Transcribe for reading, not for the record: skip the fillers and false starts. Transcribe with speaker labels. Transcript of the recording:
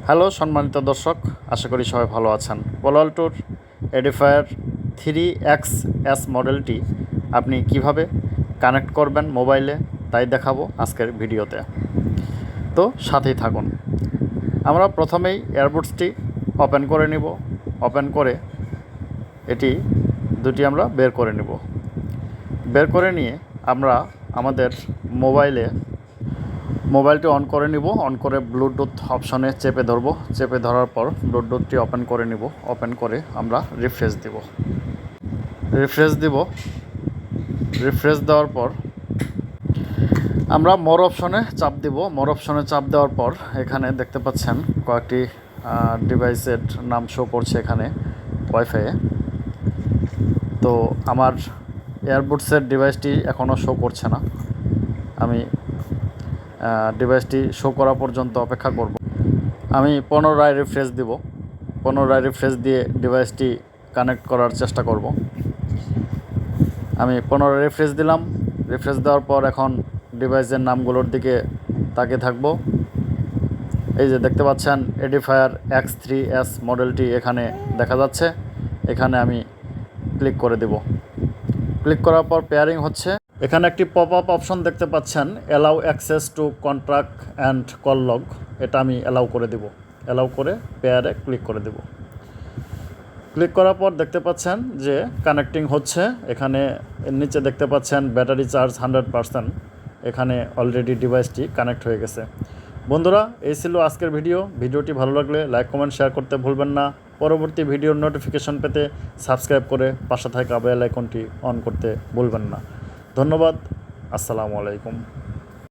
Speaker 1: Hello সম্মানিত দর্শক, আশা করি সবাই ভালো আছেন। পোলোঅল্টোর এডিফায়ার 3XS মডেলটি আপনি কিভাবে কানেক্ট করবেন মোবাইলে তাই দেখাবো আজকের ভিডিওতে। তো সাথেই থাকুন। আমরা প্রথমেই এয়ারবডসটি ওপেন করে নিব। ওপেন করে এটি দুটি আমরা বের করে নিব। বের করে নিয়ে আমরা আমাদের মোবাইলটি অন করে নিব। অন করে ব্লুটুথ অপশনে চেপে ধরব। চেপে ধরার পর ব্লুটুথটি ওপেন করে নিব। ওপেন করে আমরা রিফ্রেশ দিব। রিফ্রেশ দেওয়ার পর আমরা মোর অপশনে চাপ দিব। মোর অপশনে চাপ দেওয়ার পর এখানে দেখতে পাচ্ছেন কয়েকটি ডিভাইসের নাম শো করছে এখানে ওয়াইফাইয়ে। তো আমার এয়ারবডসের ডিভাইসটি এখনও শো করছে না। আমি ডিভাইসটি শো করা পর্যন্ত অপেক্ষা করব। আমি পুনরায় রিফ্রেশ দিব। পুনরায় রিফ্রেশ দিয়ে ডিভাইসটি কানেক্ট করার চেষ্টা করব। আমি পুনরায় রিফ্রেশ দিলাম। রিফ্রেশ দেওয়ার পর এখন ডিভাইসের নামগুলোর দিকে তাকিয়ে থাকব। এই যে দেখতে পাচ্ছেন এডিফায়ার X3S মডেলটি এখানে দেখা যাচ্ছে। এখানে আমি ক্লিক করে দেব। ক্লিক করার পর পেয়ারিং হচ্ছে। এখানে একটি পপ আপ অপশন দেখতে পাচ্ছেন, allow access to contract and call log. এটা আমি অ্যালাউ করে দেব। অ্যালাউ করে পেয়ারে ক্লিক করে দেব। ক্লিক করার পর দেখতে পাচ্ছেন যে কানেক্টিং হচ্ছে। এখানে নিচে দেখতে পাচ্ছেন ব্যাটারি চার্জ 100%। এখানে অলরেডি ডিভাইসটি কানেক্ট হয়ে গেছে। বন্ধুরা, এই ছিল আজকের ভিডিওটি ভালো লাগলে লাইক কমেন্ট শেয়ার করতে ভুলবেন না। পরবর্তী ভিডিওর নোটিফিকেশন পেতে সাবস্ক্রাইব করে পাশে থাকা বেল আইকনটি অন করতে ভুলবেন না। ধন্যবাদ। আসসালামু আলাইকুম।